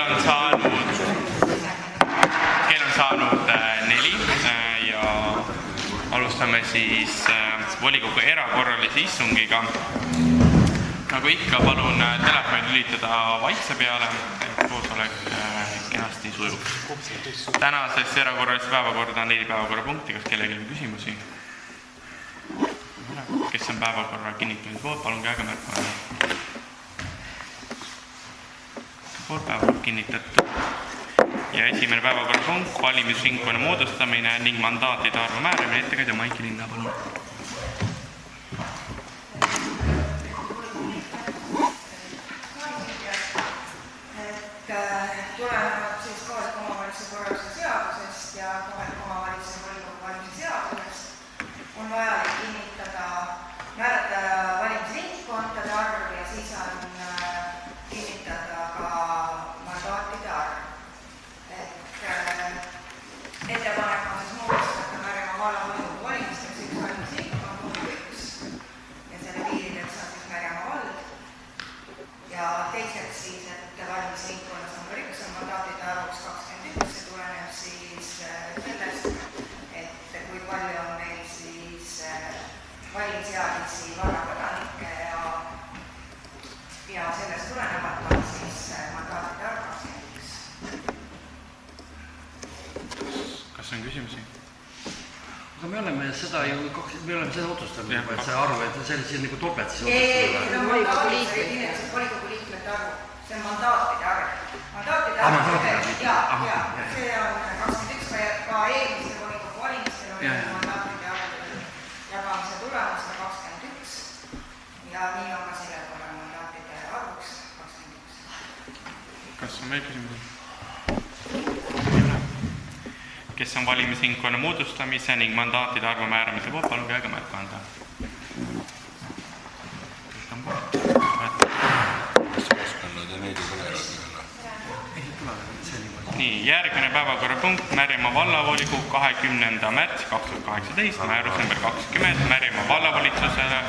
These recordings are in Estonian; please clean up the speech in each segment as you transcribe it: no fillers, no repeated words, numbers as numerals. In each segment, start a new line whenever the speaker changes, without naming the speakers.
on saanud 4 ja alustame siis volikogu erakorralise istungiga. Nagu ikka, palun telefoni lülitada vaikse peale, et koosolek kenasti sujub. Tänases erakorralise päevakorda on 4 päevakorrapunkti, kas kellelgi on küsimusi? Kes on päevakorra kinnitamise poolt, palun käega märkama. Poolt päevakord kinnitatud. Ja esimene päevakorrapunkt, valimisringkonna moodustamine ning mandaatide arvu määramine. Ettekandja Maiki Linna, palun.
Tulenevalt siis kohaliku omavalitsuse korralduse seadusest ja kohaliku omavalitsuse volikogu valimise seadusest on vajalik määrata valimisringkondade arv ja siis on kinnitada ka mandaatide arv. Ettepanek on siis moodustada Märjamaa vallavolikogu valimisteks üks valimisringkond number 1 ja selle piirideks on siis Märjamaa vald. Ja teiseks siis, et valimisringkonnas number 1 on mandaatide arvuks 21, see tuleneb siis sellest, et kui palju on meil siis valimisealisi vallakodanikke ja sellest tulenevalt on siis mandaatide arv 21.
Kas on küsimusi?
Aga me oleme seda otsustanud, et see arv, et sellise nagu topetsi
see on volikogu liikmete arvu, see on mandaatide arv. Mandaatide arv, see on 21, ka eelmise volikogu valimistel oli mandaatide arv jagamise tulemusena 21 ja nii on ka sellel korral mandaatide arvuks 21.
Kas on veel küsimusi? Kes on valimisringkonna moodustamise ning mandaatide arvu määramise poolt, palun käega märku anda. Nii, järgmine päevakorrapunkt, Märjamaa vallavolikogu 20. märts 2018, määrus number 20, Märjamaa vallavalitsusele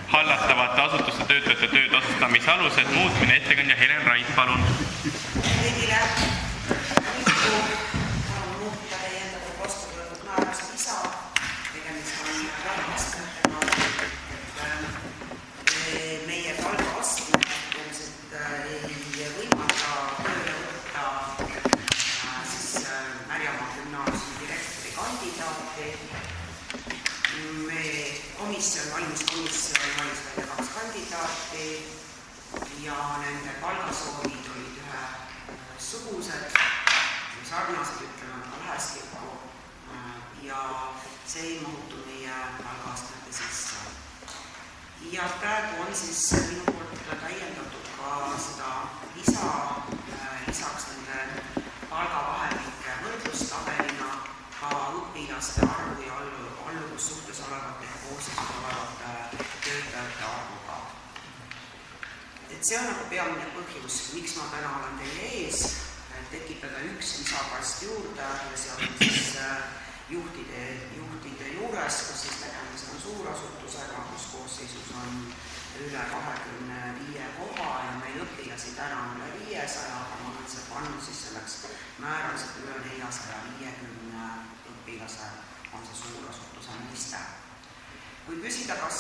hallatavate asutuste töötajate töötasustamise alused muutmine. Ettekandja Helen Rait, palun.
Kõigile palun muuta täiendada vastutöötud määruse lisa. Tegemist on palgaastmetega, et meie palgaastmed ilmselt ei võimalda tööle võtta Märjamaa gümnaasiumi direktori kandidaati. Valimiskomisjon valis välja 2 kandidaati ja nende palgasoovid olid ühesugused, sarnased, ütleme ka lähestikku ja see ei muutu meie palgaastmete sisse. Ja praegu on siis minu poolt täiendatud ka seda lisaks nende palgavahelike võrdlustabelina ka õpilaste arvu ja alluvussuhtes olevate ja koosseisus olevate töötajate arvuga. Et see on nagu peamine põhjus, miks ma täna olen teile ees, tekitada 1 lisakast juurde ja seal on siis juhtide juures, kus siis tegemist on suurasutusega, kus koosseisus on üle 25 koha ja meil õpilasi täna on üle 500, aga ma olen see pannud siis selleks määraliselt üle 450 õpilase on see suurasutuse mõiste. Kui küsida, kas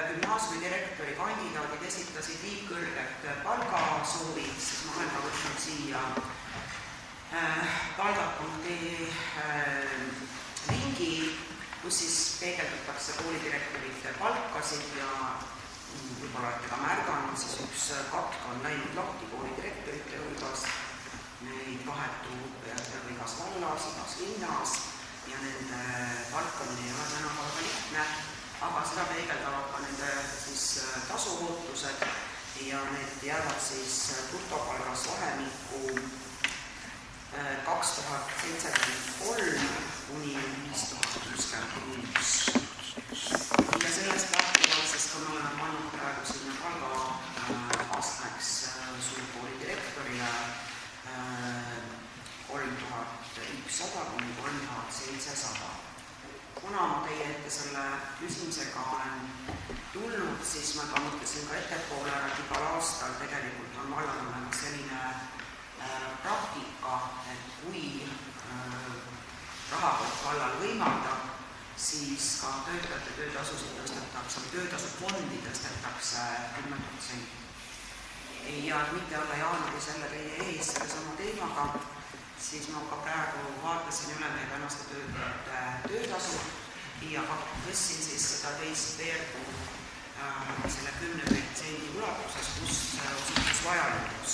gümnaasiumi direktori kandidaadid esitasid liiga kõrget palgasoovid, siis ma olen ka võtnud siia palgad.ee lingi, kus siis peegeldatakse koolidirektorite palkasid ja võib-olla olete ka märganud, siis üks katk on läinud lahti koolidirektorite hulgas, neid vahetub igas vallas, igas linnas ja nende palkamine ei ole tänapäeval lihtne, aga seda peegeldavad ka nende siis tasuootused ja need jäävad siis brutopalgas vahemikku 2073 kuni 5061. Ja sellest lähtuvalt, sest kui me oleme pannud praegu sinna palgaastmeks suurkooli direktorile 3100 kuni 3700. Kuna ma teie ette selle küsimusega olen tulnud, siis ma ka mõtlesin ka ettepoole, et igal siis ka töötajate töötasusid tõstetakse või töötasufondi tõstetakse 10%. Ja et mitte olla jaanuaris jälle teie ees selle sama teemaga, siis ma ka praegu vaatasin üle meie tänaste töötajate töötasu ja tõstsin siis seda teist veergu selle 10% ulatuses, kus osutus vajalikuks.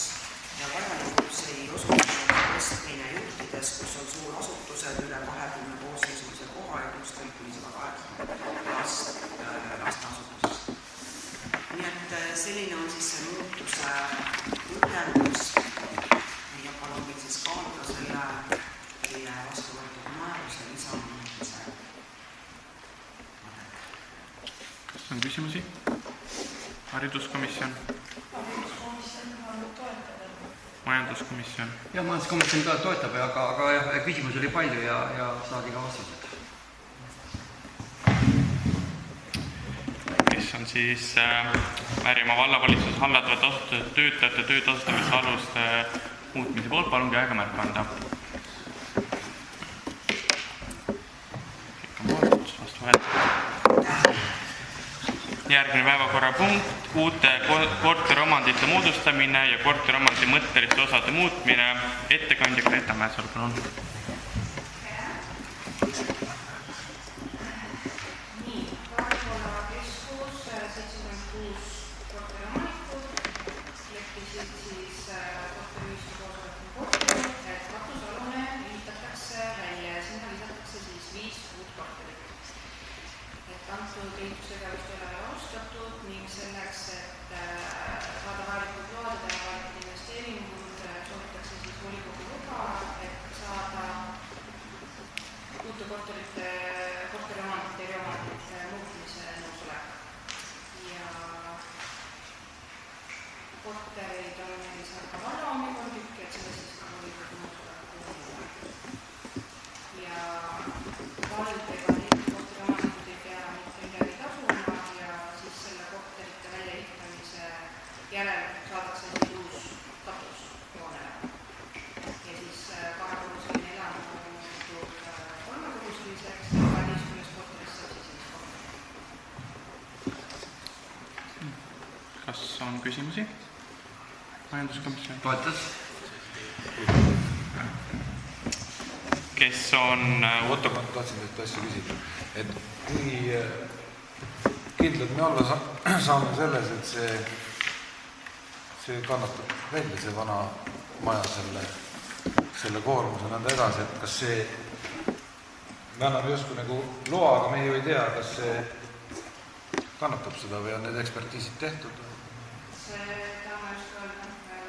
Ja vajalikuks ei osutus tõstmine juhtides, kus on suur asutused üle 20 koosseisulise koha ja kus kõik kuni 180 lasteasutusest. Nii et selline on siis see muutuse põhjendus ja palun meil siis kaaluda selle teie vastu võetud määruse lisamuutuse.
Kas on küsimusi? Hariduskomisjon? Majanduskomisjon?
Jah, majanduskomisjon ka toetab, aga küsimus oli palju ja saadi ka vastused.
Kes on siis Märjamaa vallavalitsus hallatavad asutused töötajate töötasustamise aluste muutmise poolt, palun käega märku anda. Järgmine päevakorrapunkt, uute korteromandite moodustamine ja korteromandi mõtteliste osade muutmine. Ettekandja Greta Mäesar, palun.
Nii, Vaarikolla keskus 76 korteromanikud leppisid siis korteriühistu koosoleku kokku, et katusalune ehitatakse välja ja sinna lisatakse siis 5 uut korterit. Et antud ehitustegevust ei ole alustatud ning selleks, et saada vajalikud load ja vajalikud investeeringud, soovitakse siis volikogu luba, et saada uute korteriomandite ja eriomandite muutmise nõusolek. Ja korterid on meil seal ka varaomi 3 tükki, et seda siis ka volikogu nõusoleku. Ja valdega korteriomanikud ei pea mitte midagi tasuma ja siis selle korterite väljaehitamise järel saadakse siis uus katus joonele. Ja siis 2-korruseline elamu muutub 3-korruseliseks ja 12 korterist saab siis korter.
Kas on küsimusi? Majanduskomisjon?
Toetas?
Kes on...
Oota, ma tahtsin teid asja küsida. Et kui kindlad me olla saame selles, et see kannatab välja, see vana maja selle koormuse nõnda edasi, et kas see me anname justkui nagu loa, aga me ju ei tea, kas see kannatab seda või on need ekspertiisid tehtud?
Seda ma just olen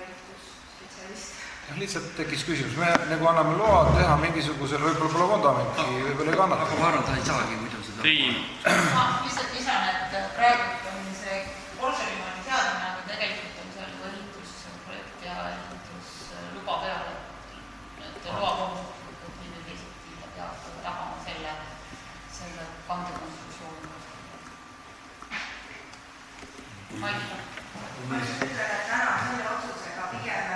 ehitusspetsialist.
Lihtsalt tekkis küsimus, me nagu anname loa teha mingisugusel võib-olla pole vundamenti, võib-olla ei kannata.
Aga ma arvan, ta ei saagi muidu seda.
Triin.
Ma lihtsalt lisan, et praegu on see Porsche-limaani seadmine, aga tegelikult on seal ehitusprojekt ja ehitusluba peale, et loa kohustuslikult, et nüüd teisiti ta peab rahama selle kandekonstruktsiooni. Maika.
Ma just ütlen, et täna selle otsusega pigem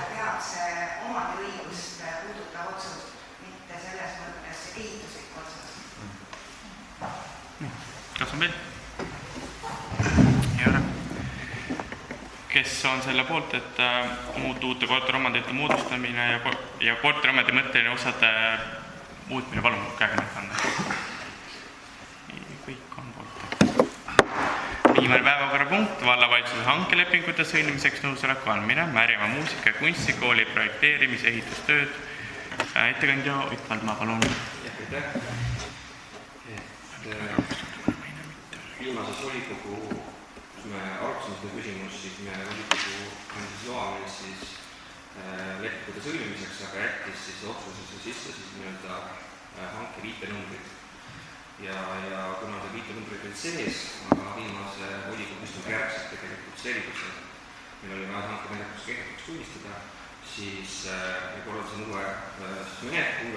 tehakse omandiõigust puudutav otsus, mitte selles mõttes ehituslik otsus.
Kas on veel? Ei ole. Kes on selle poolt, et uute korteromandite moodustamine ja korteromandi mõtteline osade muutmine, palun käega märku anda. Kõik on poolt. Viimane päevakorrapunkt, vallavalitsuse hankelepingute sõlmimiseks nõusoleku andmine, Märjamaa muusika- ja kunstikooli projekteerimise ehitustööd. Ettekandja Ott Valma, palun.
Viimases volikogu, kus me arutasime seda küsimust, siis me volikogu andis loa meil siis lepingute sõlmimiseks, aga jättis siis otsusesse sisse siis nii-öelda hanke viitenumbrid. Ja kuna see viitenumbrid olid sees, aga viimase volikogu istungi järgselt tegelikult selgus, et meil oli vaja hankemenetlus kehtetuks tunnistada, siis me korraldasime uue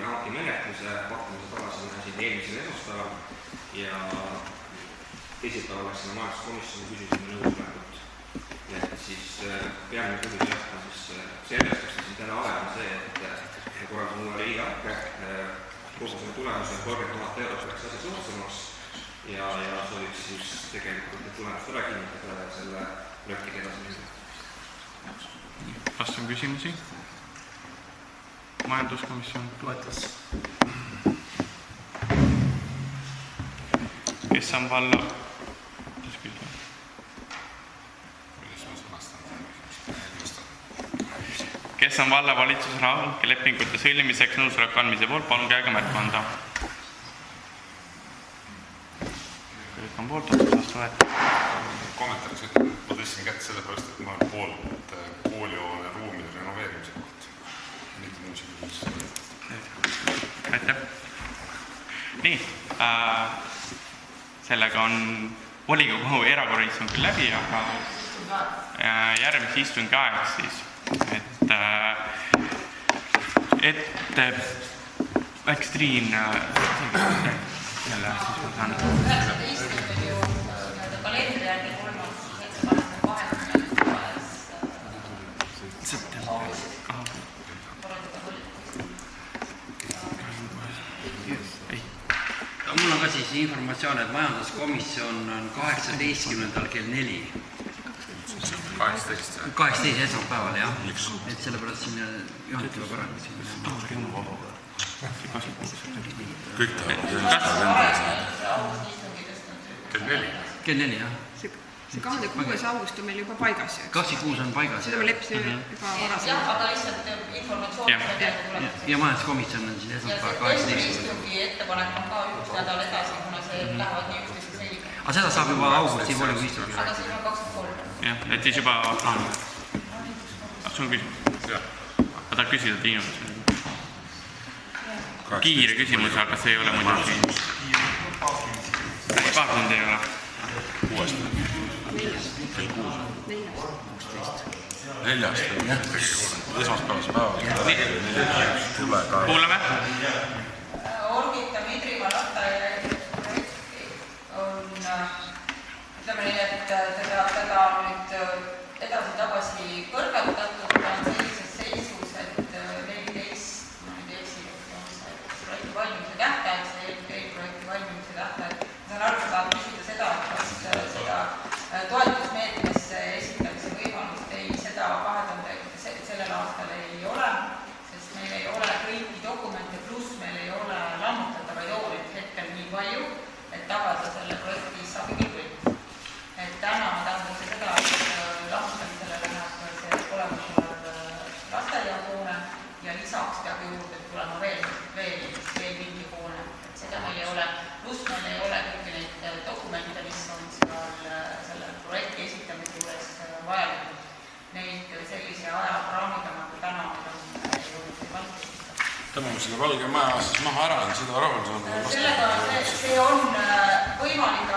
hankemenetluse, pakkumise tagasime siin eelmisel esmaspäeval ja teisipäeval läksime majanduskomisjoni, küsisime nõusolekut. Et siis peamine põhjus jätta siis sellest, kus siin täna olema see, et me korraldasime uue riigihanke kogu selle tulemusel 30 000 eurot läks asja soodsamaks ja sooviks siis tegelikult need tulemust ära kinnitada ja selle projektiga edasi minna.
Kas on küsimusi? Majanduskomisjon
toetas.
Kes on valla? Kes on valla valitsuse hanke lepingute sõlmimiseks nõusoleku andmise poolt, palun käega märku anda. Kõik on poolt, otsus vastu võetud.
Kommentaariks ütleb, ma tõstsin kätt sellepärast, et ma olen poolt koolihoone ruumide renoveerimise kohta. Mitte muusi küsimus.
Aitäh. Nii, sellega on volikogu erakorralistung küll läbi, aga järgmise istungi aeg siis, et väikse Triin jälle siis ma saan.
19 ju kalendri järgi kolmas, siis ettepanek on 20.
Mul on ka siis informatsioon, et majanduskomisjon on 18. kell 4. 18 esmaspäeval, jah. Et sellepärast siin juhataja parandasin.
Kõik tahavad kell 4.
Kell 4, jah.
See 26. august on meil juba paigas.
26 on paigas.
Seda me leppisime juba varasemalt.
Jah, aga lihtsalt informatsioon
ja majanduskomisjon on siis esmaspäeval 18.
istungi ettepanek on ka üks nädal edasi, kuna see lähevad nii üksteiseks selgelt.
Aga seda saab juba augusti volikogu istungil.
Aga siin on 23.
Jah, et siis juba plaanime. See on küsimus. Ma tahan küsida Tiinut. Kiire küsimus, aga see ei ole muidugi. Paar tundi ei ole.
6. Neljast. Esmaspäevase päeval.
Kuulame.
Orgita Midrimaa lasteaia on, ütleme nii, et teda on nüüd edasi-tagasi kõrgetatud, ta on sellises seisus, et 14, ma nüüd ei eksi, on see projekti valmimise tähtaeg, see eelprojekti valmimise tähtaeg. Saan aru, sa tahad küsida seda, et kas seda toetusmeetmesse esitamise võimalust seda 2000 sellel aastal ei ole, sest meil ei ole kõiki dokumente, pluss meil ei ole lammutatavaid hooneid hetkel nii palju, et tagada selle projekti sobivõim. Et täna tähendab see seda, et lammutamisele läheb see olemusolev lasteaiahoone ja lisaks peab juurde tulema veel mingi hoone. Et seda meil ei ole, pluss meil ei ole kõiki neid dokumente, mis on selle projekti esitamise juures vajalikud. Neid sellise ajaraamiga, nagu täna meil on jõudnud valmistada.
Tõmbame selle Valge Maja aastas maha ära, seda rahul saanud.
Sellega see on võimalik,